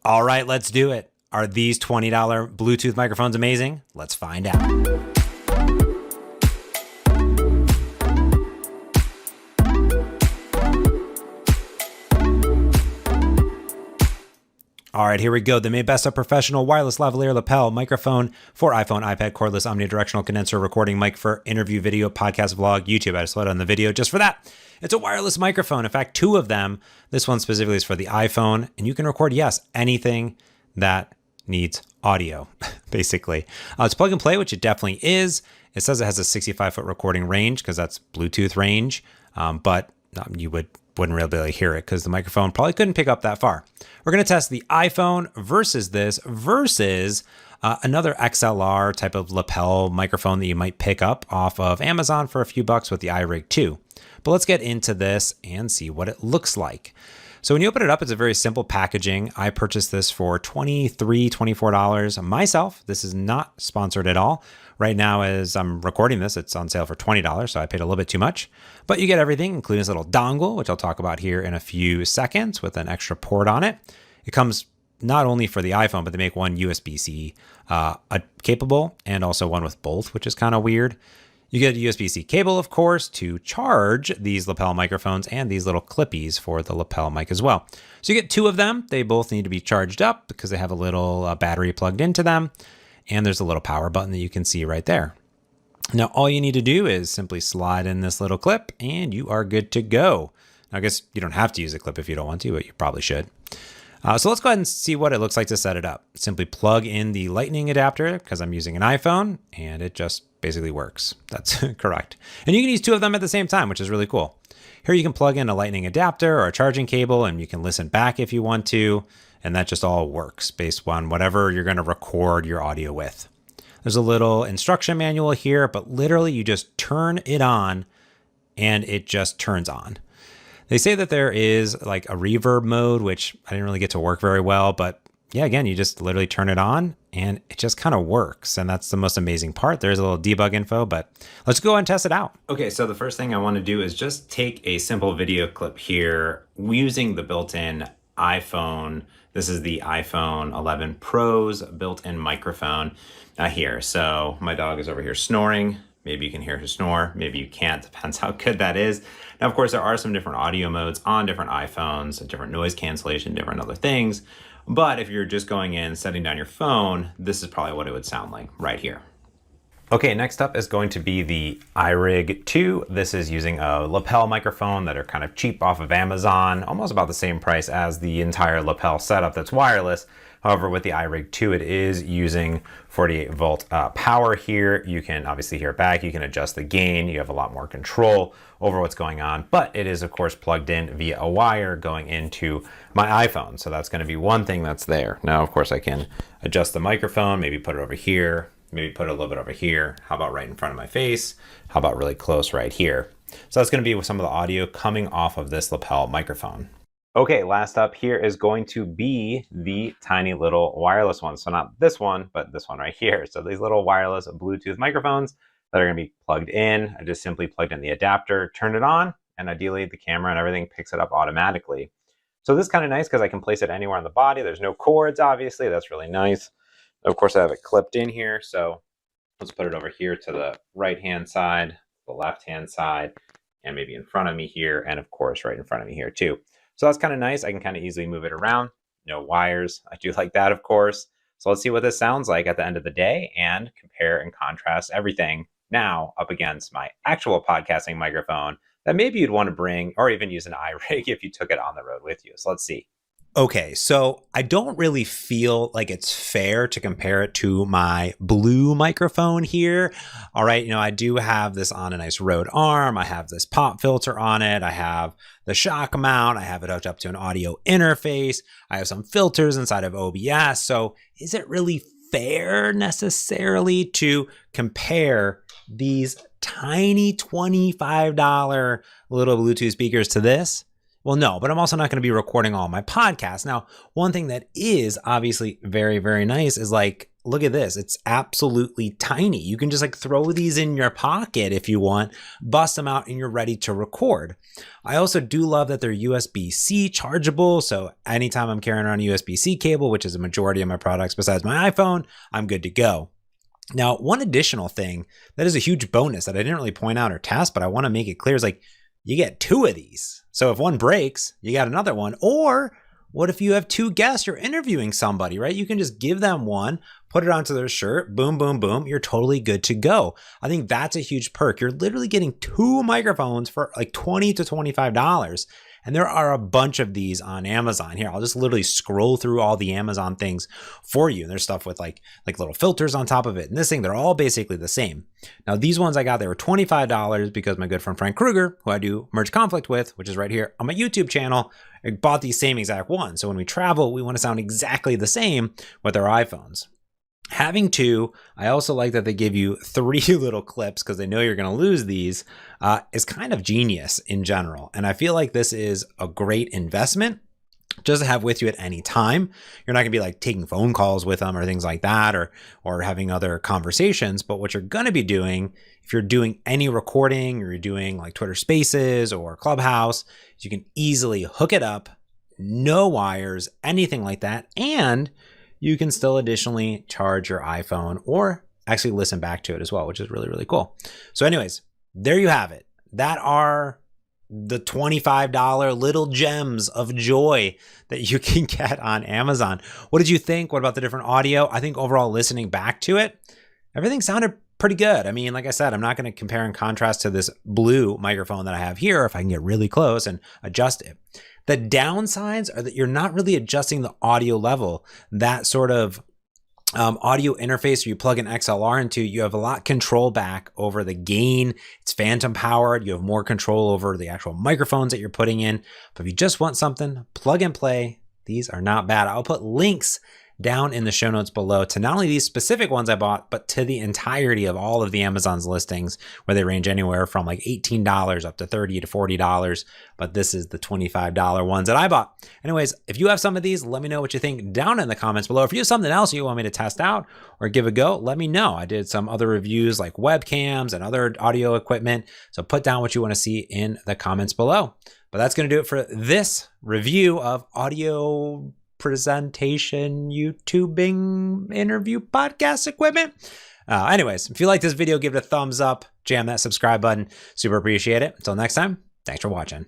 All right, let's do it. Are these $20 Bluetooth microphones amazing? Let's find out. All right, here we go. The MAYBESTA Professional Wireless Lavalier Lapel Microphone for iPhone, iPad, cordless, omnidirectional condenser recording mic for interview, video, podcast, vlog, YouTube. I just slowed down the video just for that. It's a wireless microphone. In fact, two of them. This one specifically is for the iPhone, and you can record, yes, anything that needs audio, basically. It's plug and play, which it definitely is. It says it has a 65-foot recording range because that's Bluetooth range, but you wouldn't really be able to hear it because the microphone probably couldn't pick up that far. We're going to test the iPhone versus this versus another XLR type of lapel microphone that you might pick up off of Amazon for a few bucks with the iRig 2. But let's get into this and see what it looks like. So when you open it up, it's a very simple packaging. I purchased this for $23, $24 myself. This is not sponsored at all. Right now, as I'm recording this, it's on sale for $20, so I paid a little bit too much. But you get everything, including this little dongle, which I'll talk about here in a few seconds with an extra port on it. It comes not only for the iPhone, but they make one USB-C capable and also one with both, which is kind of weird. You get a USB-C cable, of course, to charge these lapel microphones and these little clippies for the lapel mic as well. So you get two of them. They both need to be charged up because they have a little battery plugged into them. And there's a little power button that you can see right there. Now, all you need to do is simply slide in this little clip and you are good to go. Now, I guess you don't have to use a clip if you don't want to, but you probably should. So let's go ahead and see what it looks like to set it up. Simply plug in the lightning adapter because I'm using an iPhone and it just basically works. That's correct. And you can use two of them at the same time, which is really cool. Here you can plug in a lightning adapter or a charging cable and you can listen back if you want to. And that just all works based on whatever you're going to record your audio with. There's a little instruction manual here, but literally you just turn it on and it just turns on. They say that there is like a reverb mode, which I didn't really get to work very well, but yeah, again, you just literally turn it on and it just kind of works. And that's the most amazing part. There's a little debug info, but let's go and test it out. Okay, so the first thing I want to do is just take a simple video clip here using the built-in iPhone. This is the iPhone 11 Pro's built-in microphone here. So my dog is over here snoring. Maybe you can hear her snore. Maybe you can't. Depends how good that is. Now, of course, there are some different audio modes on different iPhones, different noise cancellation, different other things. But if you're just going in, setting down your phone, this is probably what it would sound like right here. Okay, next up is going to be the iRig 2. This is using a lapel microphone that are kind of cheap off of Amazon, almost about the same price as the entire lapel setup that's wireless. However, with the iRig 2, it is using 48 volt power here. You can obviously hear it back. You can adjust the gain. You have a lot more control over what's going on, but it is of course plugged in via a wire going into my iPhone. So that's going to be one thing that's there. Now, of course, I can adjust the microphone, maybe put it over here. Maybe put it a little bit over here. How about right in front of my face? How about really close right here? So that's going to be with some of the audio coming off of this lapel microphone. Okay, last up here is going to be the tiny little wireless one. So not this one, but this one right here. So these little wireless Bluetooth microphones that are going to be plugged in. I just simply plugged in the adapter, turned it on, and ideally the camera and everything picks it up automatically. So this is kind of nice because I can place it anywhere on the body. There's no cords, obviously. That's really nice. Of course, I have it clipped in here, so let's put it over here to the right-hand side, the left-hand side, and maybe in front of me here, and of course, right in front of me here too. So that's kind of nice. I can kind of easily move it around. No wires. I do like that, of course. So let's see what this sounds like at the end of the day and compare and contrast everything now up against my actual podcasting microphone that maybe you'd want to bring or even use an iRig if you took it on the road with you. So let's see. Okay, so I don't really feel like it's fair to compare it to my Blue microphone here. All right, I do have this on a nice Rode arm. I have this pop filter on it. I have the shock mount. I have it hooked up to an audio interface. I have some filters inside of OBS. So is it really fair necessarily to compare these tiny $25 little Bluetooth speakers to this? Well, no, but I'm also not going to be recording all my podcasts. Now, one thing that is obviously very, very nice is like look at this. It's absolutely tiny. You can just like throw these in your pocket if you want, bust them out, and you're ready to record. I also do love that they're USB-C chargeable. So anytime I'm carrying around a USB-C cable, which is a majority of my products besides my iPhone, I'm good to go. Now, one additional thing that is a huge bonus that I didn't really point out or test, but I want to make it clear is like you get 2 of these. So if one breaks, you got another one. Or what if you have 2 guests, you're interviewing somebody, right? You can just give them one, put it onto their shirt, boom, boom, boom. You're totally good to go. I think that's a huge perk. You're literally getting 2 microphones for like $20 to $25. And there are a bunch of these on Amazon. Here, I'll just literally scroll through all the Amazon things for you. And there's stuff with like little filters on top of it. And this thing, they're all basically the same. Now, these ones I got, they were $25 because my good friend Frank Kruger, who I do Merge Conflict with, which is right here on my YouTube channel, I bought these same exact ones. So when we travel, we want to sound exactly the same with our iPhones. Having 2, I also like that they give you 3 little clips because they know you're going to lose these, is kind of genius in general. And I feel like this is a great investment just to have with you at any time. You're not going to be like taking phone calls with them or things like that, or having other conversations. But what you're going to be doing, if you're doing any recording or you're doing like Twitter Spaces or Clubhouse, you can easily hook it up, no wires, anything like that. And you can still additionally charge your iPhone or actually listen back to it as well, which is really, really cool. So anyways, there you have it. That are the $25 little gems of joy that you can get on Amazon. What did you think? What about the different audio? I think overall listening back to it, everything sounded pretty good. I mean, like I said, I'm not going to compare and contrast to this blue microphone that I have here if I can get really close and adjust it. The downsides are that you're not really adjusting the audio level. That sort of audio interface where you plug an XLR into, you have a lot control back over the gain. It's phantom powered. You have more control over the actual microphones that you're putting in. But if you just want something, plug and play, these are not bad. I'll put links down in the show notes below to not only these specific ones I bought, but to the entirety of all of the Amazon's listings, where they range anywhere from like $18 up to $30 to $40. But this is the $25 ones that I bought. Anyways, if you have some of these, let me know what you think down in the comments below. If you have something else you want me to test out or give a go, let me know. I did some other reviews like webcams and other audio equipment. So put down what you want to see in the comments below. But that's going to do it for this review of audio presentation, YouTubing, interview, podcast equipment. Anyways, if you like this video, give it a thumbs up, jam that subscribe button. Super appreciate it. Until next time, thanks for watching.